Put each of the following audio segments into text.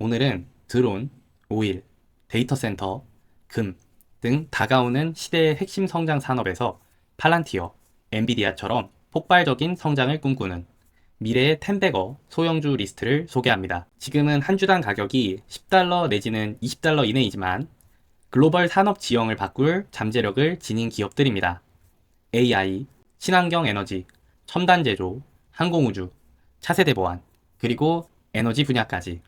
오늘은 드론, 오일, 데이터 센터, 금 등 다가오는 시대의 핵심 성장 산업에서 팔란티어, 엔비디아처럼 폭발적인 성장을 꿈꾸는 미래의 텐베거 소형주 리스트를 소개합니다. 지금은 한 주당 가격이 $10 내지는 $20 이내이지만 글로벌 산업 지형을 바꿀 잠재력을 지닌 기업들입니다. AI, 친환경 에너지, 첨단 제조, 항공우주, 차세대 보안, 그리고 에너지 분야까지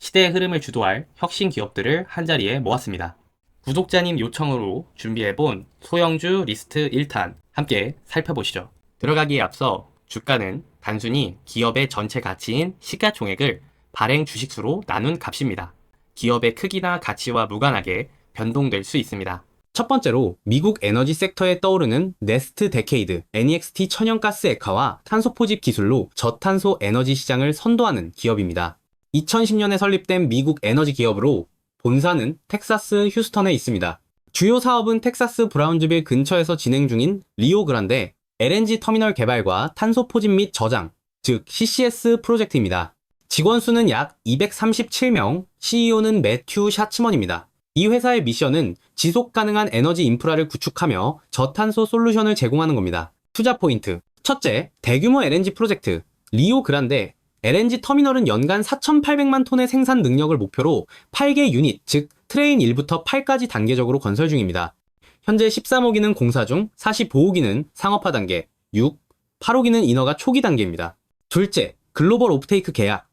시대의 흐름을 주도할 혁신 기업들을 한자리에 모았습니다. 구독자님 요청으로 준비해본 소형주 리스트 1탄 함께 살펴보시죠. 들어가기에 앞서 주가는 단순히 기업의 전체 가치인 시가총액을 발행 주식수로 나눈 값입니다. 기업의 크기나 가치와 무관하게 변동될 수 있습니다. 첫 번째로 미국 에너지 섹터에 떠오르는 네스트 데케이드, NEXT 천연가스 액화와 탄소 포집 기술로 저탄소 에너지 시장을 선도하는 기업입니다. 2010년에 설립된 미국 에너지 기업으로 본사는 텍사스 휴스턴에 있습니다. 주요 사업은 텍사스 브라운즈빌 근처에서 진행 중인 리오 그란데 LNG 터미널 개발과 탄소 포집 및 저장, 즉 CCS 프로젝트입니다. 직원 수는 약 237명, CEO는 매튜 샤츠먼입니다. 이 회사의 미션은 지속 가능한 에너지 인프라를 구축하며 저탄소 솔루션을 제공하는 겁니다. 투자 포인트. 첫째, 대규모 LNG 프로젝트. 리오 그란데 LNG 터미널은 연간 4,800만 톤의 생산 능력을 목표로 8개 유닛, 즉 트레인 1부터 8까지 단계적으로 건설 중입니다. 현재 13호기는 공사 중, 45호기는 상업화 단계, 6, 8호기는 인허가 초기 단계입니다. 둘째, 글로벌 오프테이크 계약.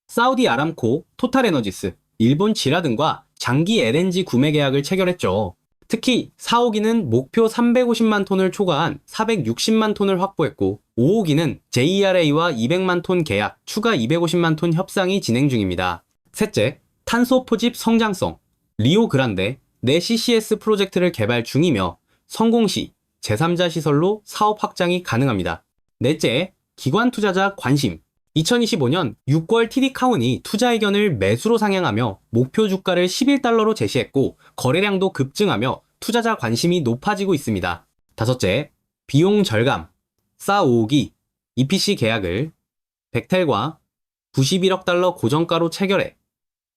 사우디 아람코, 토탈 에너지스, 일본 지라 등과 장기 LNG 구매 계약을 체결했죠. 특히 4호기는 목표 350만 톤을 초과한 460만 톤을 확보했고 5호기는 JERA와 200만 톤 계약, 추가 250만 톤 협상이 진행 중입니다. 셋째, 탄소 포집 성장성. 리오 그란데 내 CCS 프로젝트를 개발 중이며 성공 시 제3자 시설로 사업 확장이 가능합니다. 넷째, 기관 투자자 관심. 2025년 6월 TD 카운이 투자 의견을 매수로 상향하며 목표 주가를 $11로 제시했고 거래량도 급증하며 투자자 관심이 높아지고 있습니다. 다섯째, 비용 절감. 싸 5호기 EPC 계약을 벡텔과 $91억 고정가로 체결해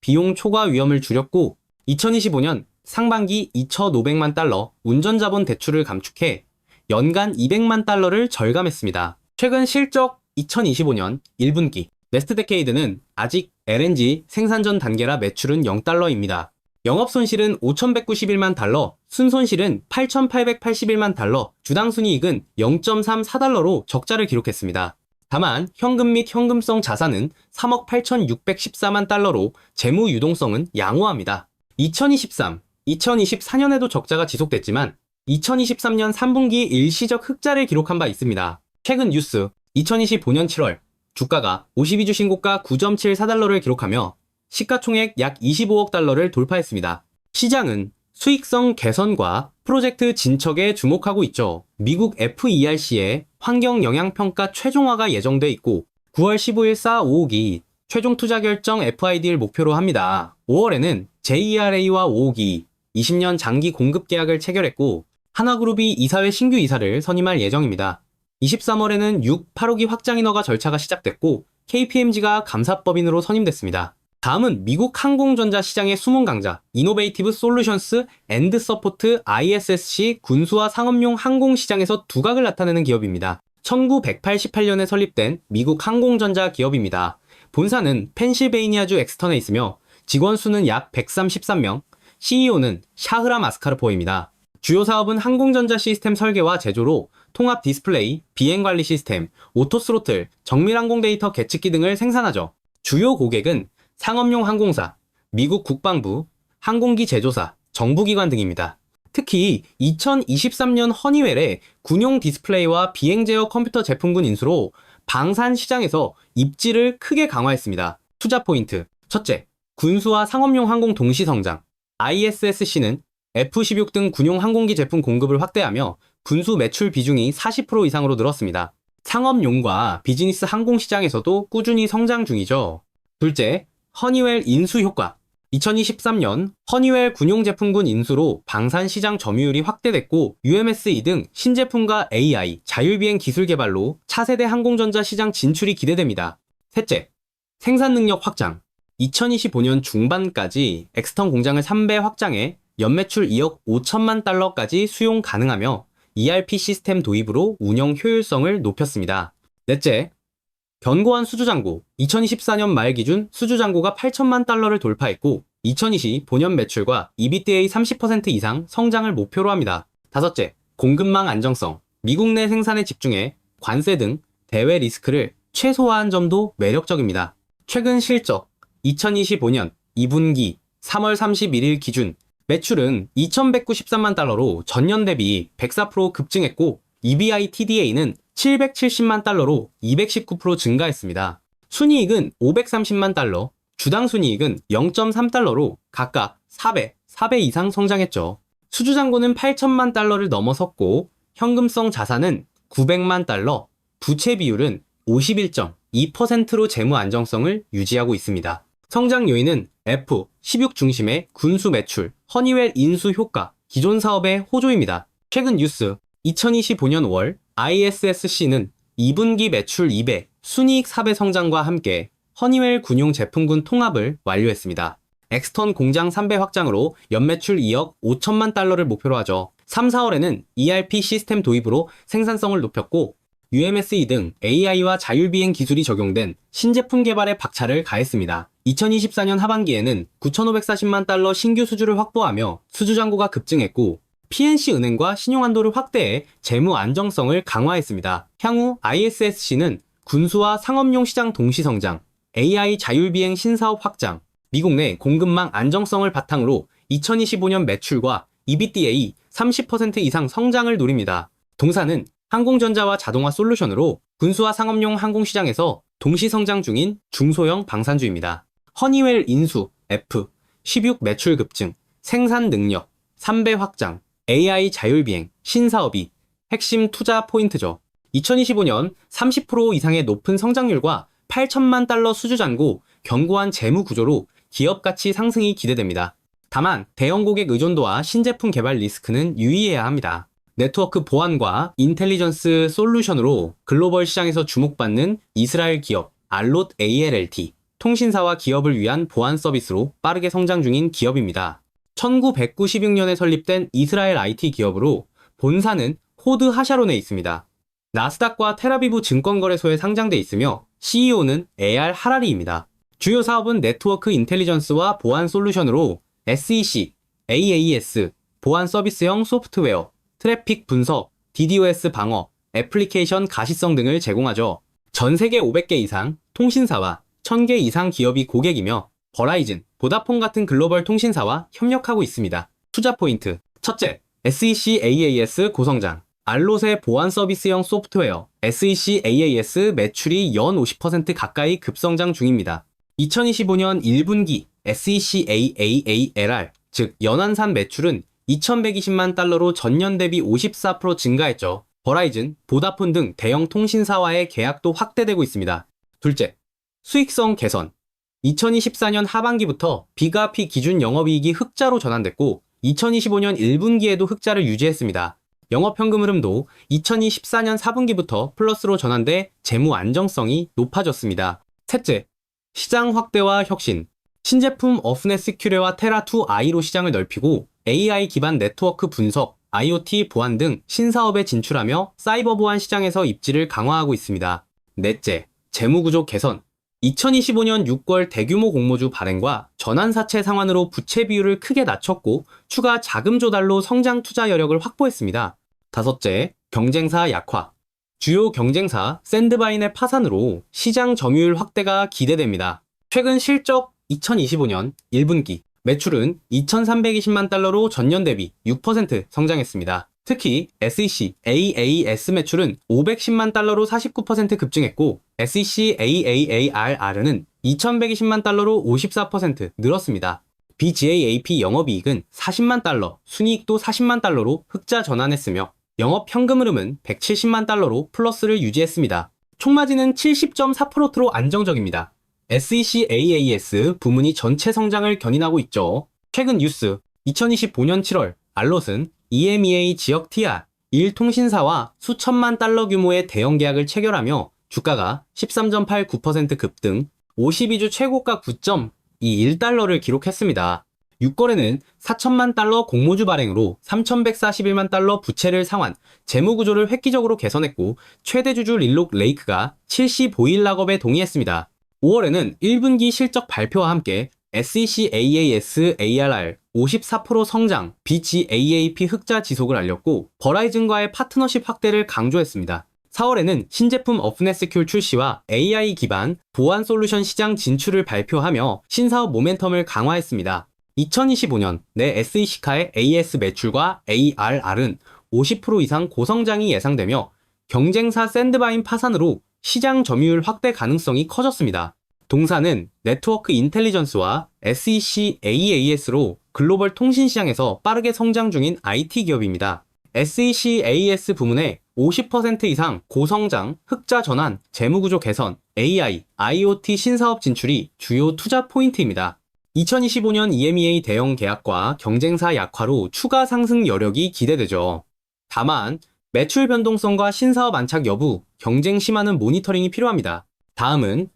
비용 초과 위험을 줄였고 2025년 상반기 $2,500만 운전자본 대출을 감축해 연간 $200만 절감했습니다. 최근 실적 2025년 1분기 네스트 데케이드는 아직 LNG 생산 전 단계라 매출은 $0입니다. 영업손실은 $5,191만, 순손실은 $8,881만, 주당 순이익은 $0.34로 적자를 기록했습니다. 다만 현금 및 현금성 자산은 $3억 8,614만 재무 유동성은 양호합니다. 2023, 2024년에도 적자가 지속됐지만 2023년 3분기 일시적 흑자를 기록한 바 있습니다. 최근 뉴스 2025년 7월 주가가 52주 신고가 $9.74를 기록하며 시가총액 약 $25억 돌파했습니다. 시장은 수익성 개선과 프로젝트 진척에 주목하고 있죠. 미국 FERC의 환경영향평가 최종화가 예정돼 있고 9월 15일 싸 5호기 최종 투자 결정 FID를 목표로 합니다. 5월에는 JERA와 5호기 20년 장기 공급 계약을 체결했고 하나그룹이 이사회 신규 이사를 선임할 예정입니다. 23월에는 6, 8호기 확장 인허가 절차가 시작됐고 KPMG가 감사법인으로 선임됐습니다. 다음은 미국 항공전자 시장의 숨은 강자 이노베이티브 솔루션스 앤드 서포트 ISSC 군수와 상업용 항공 시장에서 두각을 나타내는 기업입니다. 1988년에 설립된 미국 항공전자 기업입니다. 본사는 펜실베이니아주 엑스턴에 있으며 직원 수는 약 133명, CEO는 샤흐람 아스카르포입니다. 주요 사업은 항공전자 시스템 설계와 제조로 통합 디스플레이, 비행관리 시스템, 오토스로틀, 정밀항공 데이터 계측기 등을 생산하죠. 주요 고객은 상업용 항공사, 미국 국방부, 항공기 제조사, 정부기관 등입니다. 특히 2023년 허니웰의 군용 디스플레이와 비행 제어 컴퓨터 제품군 인수로 방산 시장에서 입지를 크게 강화했습니다. 투자 포인트. 첫째, 군수와 상업용 항공 동시 성장. ISSC는 F-16 등 군용 항공기 제품 공급을 확대하며 군수 매출 비중이 40% 이상으로 늘었습니다. 상업용과 비즈니스 항공 시장에서도 꾸준히 성장 중이죠. 둘째, 허니웰 인수 효과. 2023년 허니웰 군용 제품군 인수로 방산 시장 점유율이 확대됐고 UMS 2등 신제품과 AI, 자율비행 기술 개발로 차세대 항공전자 시장 진출이 기대됩니다. 셋째, 생산 능력 확장. 2025년 중반까지 엑스턴 공장을 3배 확장해 연매출 2억 5천만 달러까지 수용 가능하며 ERP 시스템 도입으로 운영 효율성을 높였습니다. 넷째, 견고한 수주잔고. 2024년 말 기준 수주잔고가 8천만 달러를 돌파했고 2025년 매출과 EBITDA 30% 이상 성장을 목표로 합니다. 다섯째, 공급망 안정성. 미국 내 생산에 집중해 관세 등 대외 리스크를 최소화한 점도 매력적입니다. 최근 실적. 2025년 2분기 3월 31일 기준 매출은 2,193만 달러로 전년 대비 104% 급증했고 EBITDA는 770만 달러로 219% 증가했습니다. 순이익은 530만 달러, 주당 순이익은 0.3달러로 각각 4배 이상 성장했죠. 수주잔고는 8천만 달러를 넘어섰고 현금성 자산은 900만 달러, 부채 비율은 51.2%로 재무 안정성을 유지하고 있습니다. 성장 요인은 F16 중심의 군수 매출, 허니웰 인수 효과, 기존 사업의 호조입니다. 최근 뉴스. 2025년 5월 ISSC는 2분기 매출 2배, 순이익 4배 성장과 함께 허니웰 군용 제품군 통합을 완료했습니다. 엑스턴 공장 3배 확장으로 연매출 2억 5천만 달러를 목표로 하죠. 3, 4월에는 ERP 시스템 도입으로 생산성을 높였고 UMSE 등 AI와 자율비행 기술이 적용된 신제품 개발에 박차를 가했습니다. 2024년 하반기에는 9,540만 달러 신규 수주를 확보하며 수주잔고가 급증했고 PNC 은행과 신용한도를 확대해 재무 안정성을 강화했습니다. 향후 ISSC는 군수와 상업용 시장 동시 성장, AI 자율비행 신사업 확장, 미국 내 공급망 안정성을 바탕으로 2025년 매출과 EBITDA 30% 이상 성장을 노립니다. 동사는 항공전자와 자동화 솔루션으로 군수와 상업용 항공시장에서 동시 성장 중인 중소형 방산주입니다. 허니웰 인수, F16 매출 급증, 생산 능력, 3배 확장, AI 자율비행, 신사업이 핵심 투자 포인트죠. 2025년 30% 이상의 높은 성장률과 8천만 달러 수주잔고, 견고한 재무 구조로 기업 가치 상승이 기대됩니다. 다만 대형 고객 의존도와 신제품 개발 리스크는 유의해야 합니다. 네트워크 보안과 인텔리전스 솔루션으로 글로벌 시장에서 주목받는 이스라엘 기업 알롯 ALLT, 통신사와 기업을 위한 보안 서비스로 빠르게 성장 중인 기업입니다. 1996년에 설립된 이스라엘 IT 기업으로 본사는 호드 하샤론에 있습니다. 나스닥과 텔아비브 증권거래소에 상장돼 있으며 CEO는 에알 하라리입니다. 주요 사업은 네트워크 인텔리전스와 보안 솔루션으로 SEC, AAS, 보안 서비스형 소프트웨어, 트래픽 분석, DDoS 방어, 애플리케이션 가시성 등을 제공하죠. 전 세계 500개 이상 통신사와 1000개 이상 기업이 고객이며 버라이즌, 보다폰 같은 글로벌 통신사와 협력하고 있습니다. 투자 포인트. 첫째, SEC AAS 고성장. 알롯의 보안 서비스형 소프트웨어 SEC AAS 매출이 연 50% 가까이 급성장 중입니다. 2025년 1분기 SEC AAALR, 즉 연환산 매출은 2,120만 달러로 전년 대비 54% 증가했죠. 버라이즌, 보다폰 등 대형 통신사와의 계약도 확대되고 있습니다. 둘째, 수익성 개선. 2024년 하반기부터 비가피 기준 영업이익이 흑자로 전환됐고 2025년 1분기에도 흑자를 유지했습니다. 영업현금 흐름도 2024년 4분기부터 플러스로 전환돼 재무 안정성이 높아졌습니다. 셋째, 시장 확대와 혁신. 신제품 어프넷 큐레와 테라2i로 시장을 넓히고 AI 기반 네트워크 분석, IoT 보안 등 신사업에 진출하며 사이버 보안 시장에서 입지를 강화하고 있습니다. 넷째, 재무구조 개선. 2025년 6월 대규모 공모주 발행과 전환사채 상환으로 부채 비율을 크게 낮췄고 추가 자금 조달로 성장 투자 여력을 확보했습니다. 다섯째, 경쟁사 약화. 주요 경쟁사 샌드바인의 파산으로 시장 점유율 확대가 기대됩니다. 최근 실적 2025년 1분기 매출은 2,320만 달러로 전년 대비 6% 성장했습니다. 특히 SEC AAS 매출은 510만 달러로 49% 급증했고 SEC AAARR는 2,120만 달러로 54% 늘었습니다. BGAAP 영업이익은 40만 달러, 순이익도 40만 달러로 흑자 전환했으며 영업 현금 흐름은 170만 달러로 플러스를 유지했습니다. 총마진은 70.4%로 안정적입니다. SEC AAS 부문이 전체 성장을 견인하고 있죠. 최근 뉴스. 2025년 7월 알롯은 EMEA 지역 TR 1통신사와 수천만 달러 규모의 대형 계약을 체결하며 주가가 13.89% 급등, 52주 최고가 $4.21를 기록했습니다. 6거래는 4천만 달러 공모주 발행으로 3,141만 달러 부채를 상환, 재무구조를 획기적으로 개선했고 최대 주주 릴록 레이크가 75일 락업에 동의했습니다. 5월에는 1분기 실적 발표와 함께 SEC AAS ARR 54% 성장, BGAAP 흑자 지속을 알렸고 버라이즌과의 파트너십 확대를 강조했습니다. 4월에는 신제품 어프네스큐 출시와 AI 기반 보안 솔루션 시장 진출을 발표하며 신사업 모멘텀을 강화했습니다. 2025년 내 SEC카의 AS 매출과 ARR은 50% 이상 고성장이 예상되며 경쟁사 샌드바인 파산으로 시장 점유율 확대 가능성이 커졌습니다. 동사는 네트워크 인텔리전스와 SEC AAS로 글로벌 통신 시장에서 빠르게 성장 중인 IT 기업입니다. SEC AS 부문에 50% 이상 고성장, 흑자 전환, 재무구조 개선, AI, IoT 신사업 진출이 주요 투자 포인트입니다. 2025년 EMEA 대형 계약과 경쟁사 약화로 추가 상승 여력이 기대되죠. 다만 매출 변동성과 신사업 안착 여부, 경쟁 심화는 모니터링이 필요합니다. 다음은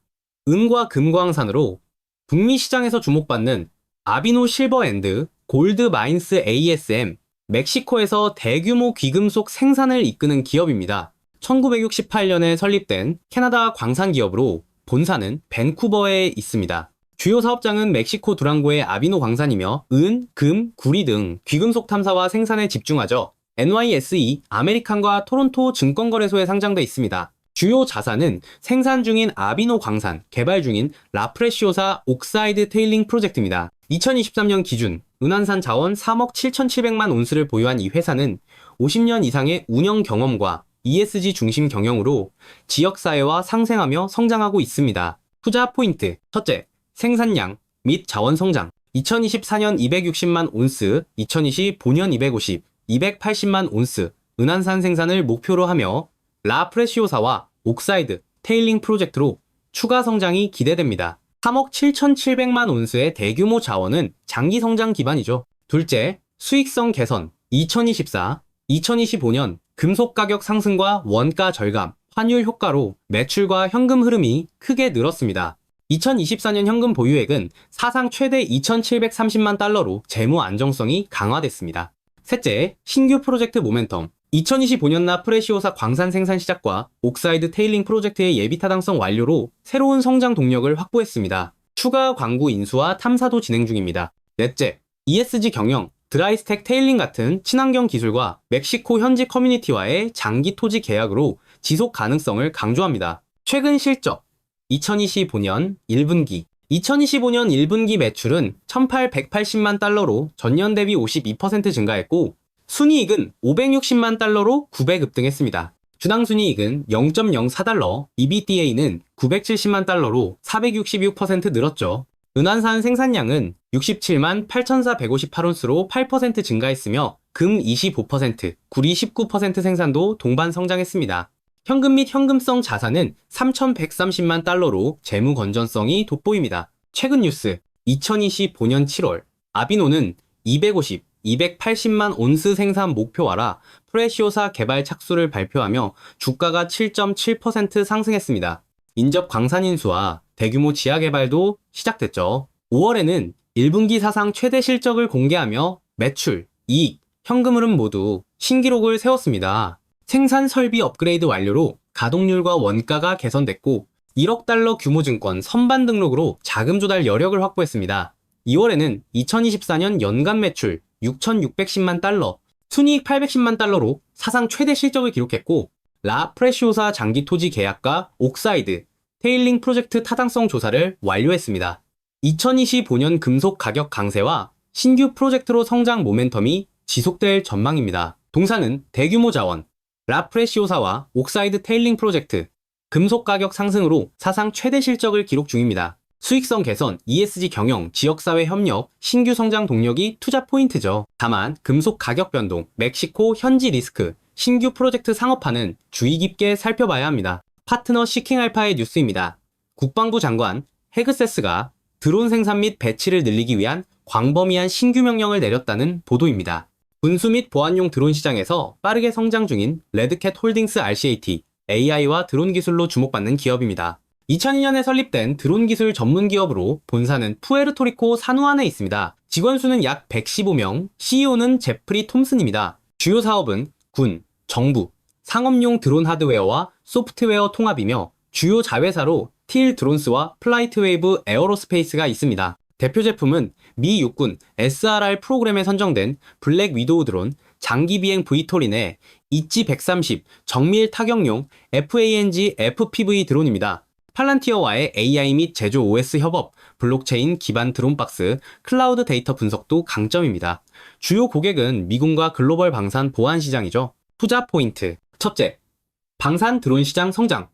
은과 금광산으로 북미 시장에서 주목받는 아비노 실버앤드 골드 마인스 ASM, 멕시코에서 대규모 귀금속 생산을 이끄는 기업입니다. 1968년에 설립된 캐나다 광산 기업으로 본사는 밴쿠버에 있습니다. 주요 사업장은 멕시코 두랑고의 아비노 광산이며 은, 금, 구리 등 귀금속 탐사와 생산에 집중하죠. NYSE 아메리칸과 토론토 증권거래소에 상장돼 있습니다. 주요 자산은 생산 중인 아비노 광산, 개발 중인 라프레시오사 옥사이드 테일링 프로젝트입니다. 2023년 기준 은한산 자원 3억 7,700만 온스를 보유한 이 회사는 50년 이상의 운영 경험과 ESG 중심 경영으로 지역사회와 상생하며 성장하고 있습니다. 투자 포인트, 첫째, 생산량 및 자원 성장. 2024년 260만 온스, 2025년 250, 280만 온스 은한산 생산을 목표로 하며 라프레시오사와 옥사이드, 테일링 프로젝트로 추가 성장이 기대됩니다. 3억 7,700만 온스의 대규모 자원은 장기 성장 기반이죠. 둘째, 수익성 개선. 2024, 2025년 금속 가격 상승과 원가 절감, 환율 효과로 매출과 현금 흐름이 크게 늘었습니다. 2024년 현금 보유액은 사상 최대 2,730만 달러로 재무 안정성이 강화됐습니다. 셋째, 신규 프로젝트 모멘텀. 2025년 나 프레시오사 광산 생산 시작과 옥사이드 테일링 프로젝트의 예비 타당성 완료로 새로운 성장 동력을 확보했습니다. 추가 광구 인수와 탐사도 진행 중입니다. 넷째, ESG 경영, 드라이스택 테일링 같은 친환경 기술과 멕시코 현지 커뮤니티와의 장기 토지 계약으로 지속 가능성을 강조합니다. 최근 실적, 2025년 1분기 2025년 1분기 매출은 1,880만 달러로 전년 대비 52% 증가했고 순이익은 560만 달러로 9급등했습니다. 주당 순이익은 0.04달러, EBITDA는 970만 달러로 466% 늘었죠. 은한산 생산량은 67만 8,458온스로 8% 증가했으며 금 25%, 구리 19% 생산도 동반 성장했습니다. 현금 및 현금성 자산은 3,130만 달러로 재무 건전성이 돋보입니다. 최근 뉴스, 2025년 7월 아비노는 250, 280만 온스 생산 목표화라 프레시오사 개발 착수를 발표하며 주가가 7.7% 상승했습니다. 인접 광산 인수와 대규모 지하 개발도 시작됐죠. 5월에는 1분기 사상 최대 실적을 공개하며 매출, 이익, 현금 흐름 모두 신기록을 세웠습니다. 생산 설비 업그레이드 완료로 가동률과 원가가 개선됐고 1억 달러 규모 증권 선반 등록으로 자금 조달 여력을 확보했습니다. 2월에는 2024년 연간 매출 6,610만 달러, 순이익 810만 달러로 사상 최대 실적을 기록했고 라 프레시오사 장기 토지 계약과 옥사이드, 테일링 프로젝트 타당성 조사를 완료했습니다. 2025년 금속 가격 강세와 신규 프로젝트로 성장 모멘텀이 지속될 전망입니다. 동사는 대규모 자원, 라 프레시오사와 옥사이드 테일링 프로젝트, 금속 가격 상승으로 사상 최대 실적을 기록 중입니다. 수익성 개선, ESG 경영, 지역사회 협력, 신규 성장 동력이 투자 포인트죠. 다만 금속 가격 변동, 멕시코 현지 리스크, 신규 프로젝트 상업화는 주의 깊게 살펴봐야 합니다. 파트너 시킹알파의 뉴스입니다. 국방부 장관 헤그세스가 드론 생산 및 배치를 늘리기 위한 광범위한 신규 명령을 내렸다는 보도입니다. 군수 및 보안용 드론 시장에서 빠르게 성장 중인 레드캣 홀딩스 RCAT, AI와 드론 기술로 주목받는 기업입니다. 2002년에 설립된 드론 기술 전문 기업으로 본사는 푸에르토리코 사누안에 있습니다. 직원 수는 약 115명, CEO는 제프리 톰슨입니다. 주요 사업은 군, 정부, 상업용 드론 하드웨어와 소프트웨어 통합이며 주요 자회사로 틸 드론스와 플라이트 웨이브 에어로스페이스가 있습니다. 대표 제품은 미 육군 SRR 프로그램에 선정된 블랙 위도우 드론, 장기 비행 브이톨인의 이치 130 정밀 타격용 FANG FPV 드론입니다. 팔란티어와의 AI 및 제조 OS 협업, 블록체인 기반 드론박스, 클라우드 데이터 분석도 강점입니다. 주요 고객은 미군과 글로벌 방산 보안 시장이죠. 투자 포인트. 첫째, 방산 드론 시장 성장.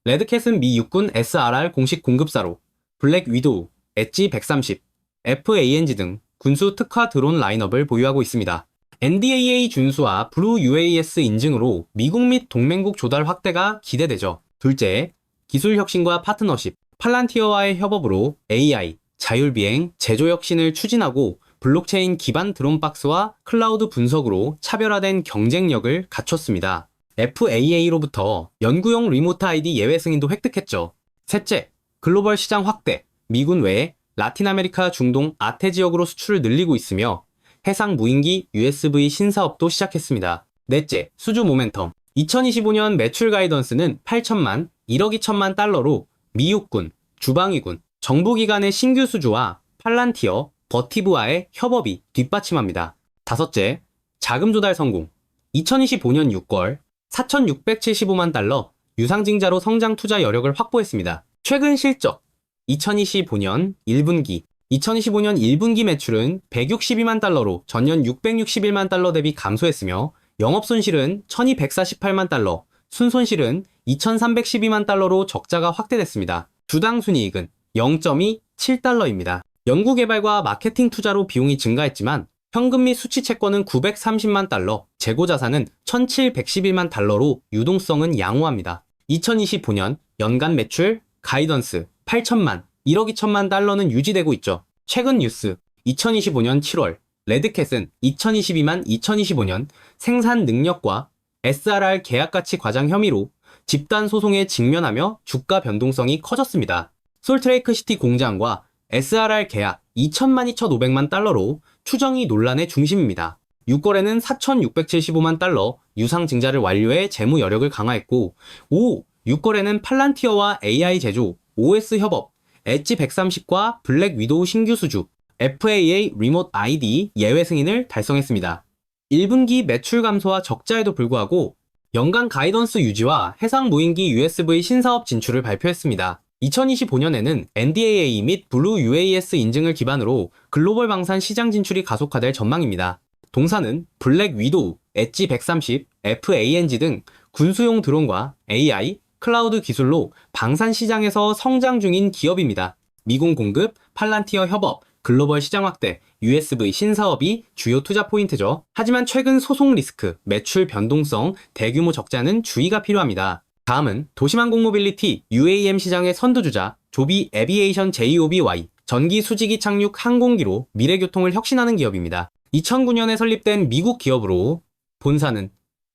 레드캣은 미 육군 SRR 공식 공급사로 블랙 위도우, 엣지 130, FANG 등 군수 특화 드론 라인업을 보유하고 있습니다. NDAA 준수와 블루 UAS 인증으로 미국 및 동맹국 조달 확대가 기대되죠. 둘째, 기술 혁신과 파트너십. 팔란티어와의 협업으로 AI, 자율비행, 제조 혁신을 추진하고 블록체인 기반 드론박스와 클라우드 분석으로 차별화된 경쟁력을 갖췄습니다. FAA로부터 연구용 리모트 아이디 예외 승인도 획득했죠. 셋째, 글로벌 시장 확대. 미군 외에 라틴 아메리카, 중동, 아태 지역으로 수출을 늘리고 있으며 해상 무인기 USV 신사업도 시작했습니다. 넷째, 수주 모멘텀. 2025년 매출 가이던스는 8천만, 1억 2천만 달러로 미 육군, 주방위군, 정부기관의 신규 수주와 팔란티어, 버티브와의 협업이 뒷받침합니다. 다섯째, 자금 조달 성공. 2025년 6월 4,675만 달러 유상증자로 성장 투자 여력을 확보했습니다. 최근 실적 2025년 1분기 매출은 162만 달러로 전년 661만 달러 대비 감소했으며 영업손실은 1248만 달러, 순손실은 2312만 달러로 적자가 확대됐습니다. 주당 순이익은 0.27달러입니다. 연구개발과 마케팅 투자로 비용이 증가했지만 현금 및 수취 채권은 930만 달러, 재고자산은 1711만 달러로 유동성은 양호합니다. 2025년 연간 매출 가이던스 8천만, 1억 2천만 달러는 유지되고 있죠. 최근 뉴스 2025년 7월 레드캣은 2025년 생산 능력과 SRR 계약가치 과장 혐의로 집단 소송에 직면하며 주가 변동성이 커졌습니다. 솔트레이크시티 공장과 SRR 계약 2천만 2,500만 달러로 추정이 논란의 중심입니다. 6월에는 4,675만 달러 유상 증자를 완료해 재무 여력을 강화했고 6월에는 팔란티어와 AI 제조, OS 협업, 엣지 130과 블랙 위도우 신규 수주, FAA 리모트 아이디 예외 승인을 달성했습니다. 1분기 매출 감소와 적자에도 불구하고 연간 가이던스 유지와 해상 무인기 USV 신사업 진출을 발표했습니다. 2025년에는 NDAA 및 블루 UAS 인증을 기반으로 글로벌 방산 시장 진출이 가속화될 전망입니다. 동사는 블랙 위도우, 엣지 130, FANG 등 군수용 드론과 AI, 클라우드 기술로 방산 시장에서 성장 중인 기업입니다. 미군 공급, 팔란티어 협업, 글로벌 시장 확대, USV 신사업이 주요 투자 포인트죠. 하지만 최근 소송 리스크, 매출 변동성, 대규모 적자는 주의가 필요합니다. 다음은 도심항공 모빌리티 UAM 시장의 선두주자 조비 에비에이션 JOBY 전기 수직이 착륙 항공기로 미래교통을 혁신하는 기업입니다. 2009년에 설립된 미국 기업으로 본사는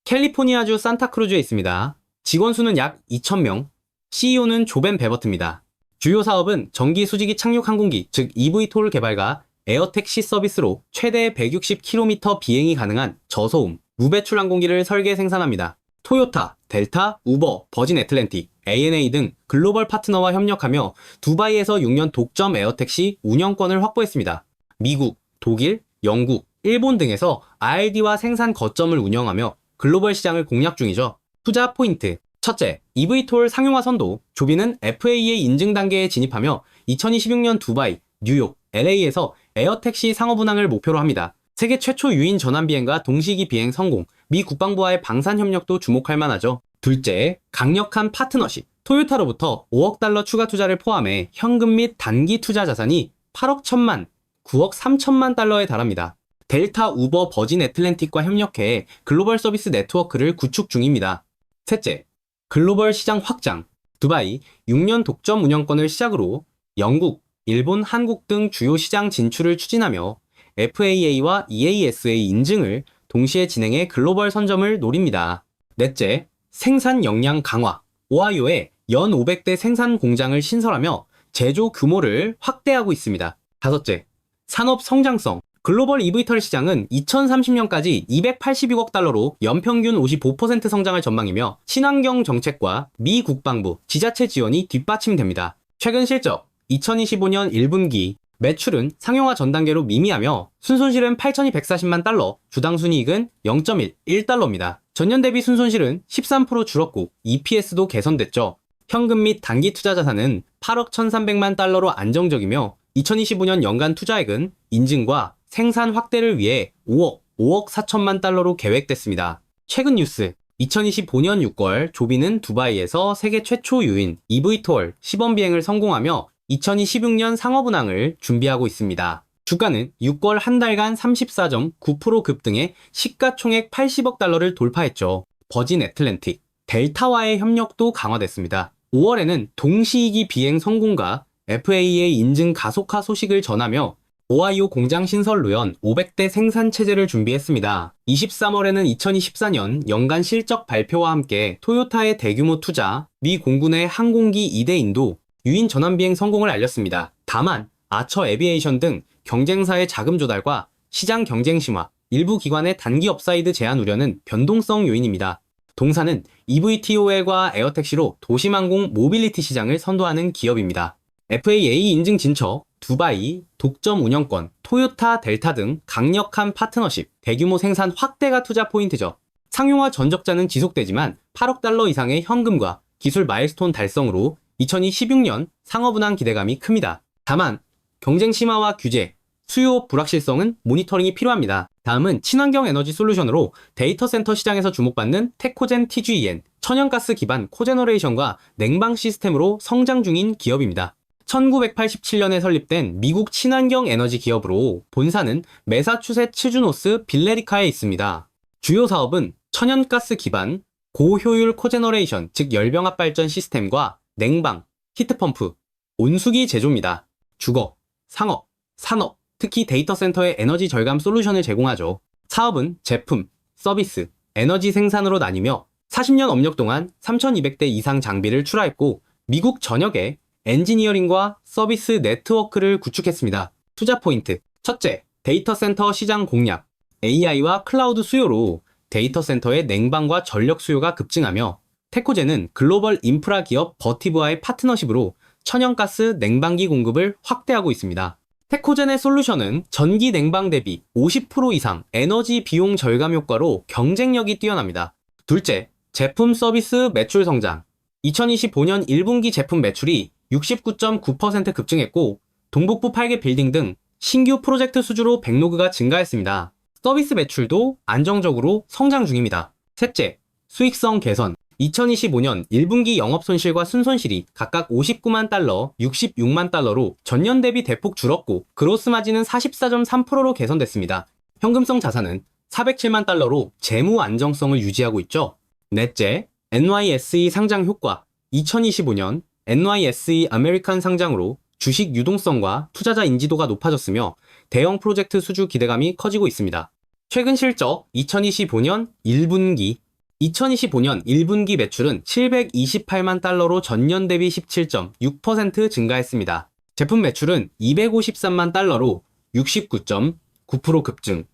캘리포니아주 산타크루즈에 있습니다. 직원 수는 약 2,000명, CEO는 조벤 베버트입니다. 주요 사업은 전기 수직이 착륙 항공기, 즉 eVTOL 개발과 에어택시 서비스로 최대 160km 비행이 가능한 저소음, 무배출 항공기를 설계 생산합니다. 토요타, 델타, 우버, 버진 애틀랜틱, ANA 등 글로벌 파트너와 협력하며 두바이에서 6년 독점 에어택시 운영권을 확보했습니다. 미국, 독일, 영국, 일본 등에서 R&D와 생산 거점을 운영하며 글로벌 시장을 공략 중이죠. 투자 포인트. 첫째, eVTOL 상용화 선도. 조비는 FAA 인증 단계에 진입하며 2026년 두바이, 뉴욕, LA에서 에어택시 상업 운항을 목표로 합니다. 세계 최초 유인 전환 비행과 동시기 비행 성공, 미 국방부와의 방산 협력도 주목할 만하죠. 둘째, 강력한 파트너십. 토요타로부터 5억 달러 추가 투자를 포함해 현금 및 단기 투자 자산이 8억 1천만, 9억 3천만 달러에 달합니다. 델타, 우버, 버진 애틀랜틱과 협력해 글로벌 서비스 네트워크를 구축 중입니다. 셋째, 글로벌 시장 확장. 두바이 6년 독점 운영권을 시작으로 영국, 일본, 한국 등 주요 시장 진출을 추진하며 FAA와 EASA 인증을 동시에 진행해 글로벌 선점을 노립니다. 넷째, 생산 역량 강화. 오하이오에 연 500대 생산 공장을 신설하며 제조 규모를 확대하고 있습니다. 다섯째, 산업 성장성. 글로벌 EV털 시장은 2030년까지 286억 달러로 연평균 55% 성장할 전망이며 친환경 정책과 미 국방부, 지자체 지원이 뒷받침됩니다. 최근 실적, 2025년 1분기 매출은 상용화 전 단계로 미미하며 순손실은 8,240만 달러, 주당 순이익은 0.1달러입니다. 전년 대비 순손실은 13% 줄었고 EPS도 개선됐죠. 현금 및 단기 투자 자산은 8억 1,300만 달러로 안정적이며 2025년 연간 투자액은 인증과 생산 확대를 위해 5억 4천만 달러로 계획됐습니다. 최근 뉴스, 2025년 6월 조비는 두바이에서 세계 최초 유인 eVTOL 시범 비행을 성공하며 2026년 상업운항을 준비하고 있습니다. 주가는 6월 한 달간 34.9% 급등해 시가총액 80억 달러를 돌파했죠. 버진 애틀랜틱, 델타와의 협력도 강화됐습니다. 5월에는 동시이기 비행 성공과 FAA 인증 가속화 소식을 전하며 오하이오 공장 신설 노연 500대 생산 체제를 준비했습니다. 23월에는 2024년 연간 실적 발표와 함께 토요타의 대규모 투자, 미 공군의 항공기 2대인도 유인 전환 비행 성공을 알렸습니다. 다만 아처 에비에이션 등 경쟁사의 자금 조달과 시장 경쟁 심화, 일부 기관의 단기 업사이드 제한 우려는 변동성 요인입니다. 동사는 eVTOL과 에어택시로 도심항공 모빌리티 시장을 선도하는 기업입니다. FAA 인증 진척, 두바이, 독점 운영권, 토요타, 델타 등 강력한 파트너십, 대규모 생산 확대가 투자 포인트죠. 상용화 전적자는 지속되지만 8억 달러 이상의 현금과 기술 마일스톤 달성으로 2026년 상업운항 기대감이 큽니다. 다만 경쟁 심화와 규제, 수요 불확실성은 모니터링이 필요합니다. 다음은 친환경 에너지 솔루션으로 데이터 센터 시장에서 주목받는 테코젠 TGEN, 천연가스 기반 코제너레이션과 냉방 시스템으로 성장 중인 기업입니다. 1987년에 설립된 미국 친환경 에너지 기업으로 본사는 매사추세츠 주노스 빌레리카에 있습니다. 주요 사업은 천연가스 기반 고효율 코제너레이션, 즉 열병합 발전 시스템과 냉방, 히트펌프, 온수기 제조입니다. 주거, 상업, 산업, 특히 데이터 센터의 에너지 절감 솔루션을 제공하죠. 사업은 제품, 서비스, 에너지 생산으로 나뉘며 40년 업력 동안 3,200대 이상 장비를 출하했고 미국 전역에 엔지니어링과 서비스 네트워크를 구축했습니다. 투자 포인트. 첫째, 데이터 센터 시장 공략. AI와 클라우드 수요로 데이터 센터의 냉방과 전력 수요가 급증하며 테코젠은 글로벌 인프라 기업 버티브와의 파트너십으로 천연가스 냉방기 공급을 확대하고 있습니다. 테코젠의 솔루션은 전기 냉방 대비 50% 이상 에너지 비용 절감 효과로 경쟁력이 뛰어납니다. 둘째, 제품 서비스 매출 성장. 2025년 1분기 제품 매출이 69.9% 급증했고 동북부 8개 빌딩 등 신규 프로젝트 수주로 백로그가 증가했습니다. 서비스 매출도 안정적으로 성장 중입니다. 셋째, 수익성 개선. 2025년 1분기 영업손실과 순손실이 각각 59만 달러, 66만 달러로 전년 대비 대폭 줄었고 그로스 마진은 44.3%로 개선됐습니다. 현금성 자산은 407만 달러로 재무 안정성을 유지하고 있죠. 넷째, NYSE 상장 효과. 2025년 NYSE 아메리칸 상장으로 주식 유동성과 투자자 인지도가 높아졌으며 대형 프로젝트 수주 기대감이 커지고 있습니다. 최근 실적 2025년 1분기 매출은 728만 달러로 전년 대비 17.6% 증가했습니다. 제품 매출은 253만 달러로 69.9% 급증.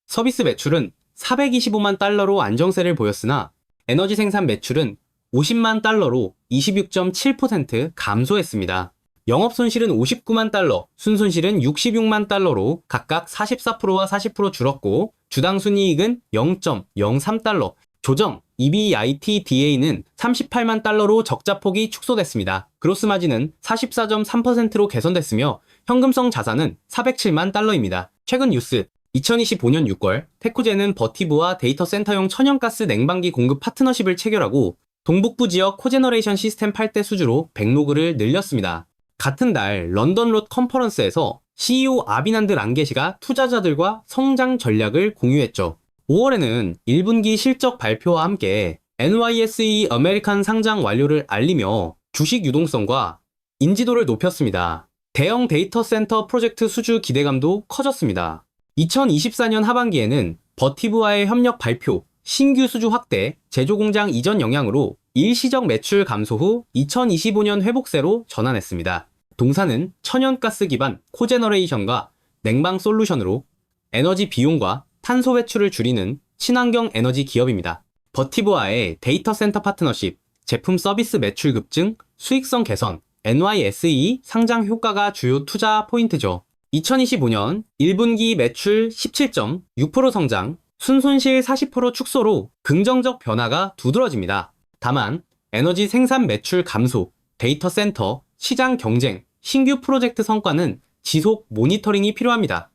서비스 매출은 425만 달러로 안정세를 보였으나 에너지 생산 매출은 50만 달러로 26.7% 감소했습니다. 영업손실은 59만 달러, 순손실은 66만 달러로 각각 44%와 40% 줄었고 주당 순이익은 0.03달러, 조정 EBITDA는 38만 달러로 적자폭이 축소됐습니다. 그로스 마진은 44.3%로 개선됐으며 현금성 자산은 407만 달러입니다. 최근 뉴스 2025년 6월 테코젠은 버티브와 데이터 센터용 천연가스 냉방기 공급 파트너십을 체결하고 동북부 지역 코제너레이션 시스템 8대 수주로 백로그를 늘렸습니다. 같은 날 런던 롯 컨퍼런스에서 CEO 아비난드 랑게시가 투자자들과 성장 전략을 공유했죠. 5월에는 1분기 실적 발표와 함께 NYSE 아메리칸 상장 완료를 알리며 주식 유동성과 인지도를 높였습니다. 대형 데이터 센터 프로젝트 수주 기대감도 커졌습니다. 2024년 하반기에는 버티브와의 협력 발표, 신규 수주 확대, 제조 공장 이전 영향으로 일시적 매출 감소 후 2025년 회복세로 전환했습니다. 동사는 천연가스 기반 코제너레이션과 냉방 솔루션으로 에너지 비용과 탄소 배출을 줄이는 친환경 에너지 기업입니다. 버티보아의 데이터 센터 파트너십, 제품 서비스 매출 급증, 수익성 개선, NYSE 상장 효과가 주요 투자 포인트죠. 2025년 1분기 매출 17.6% 성장, 순손실 40% 축소로 긍정적 변화가 두드러집니다. 다만 에너지 생산 매출 감소, 데이터 센터, 시장 경쟁, 신규 프로젝트 성과는 지속 모니터링이 필요합니다.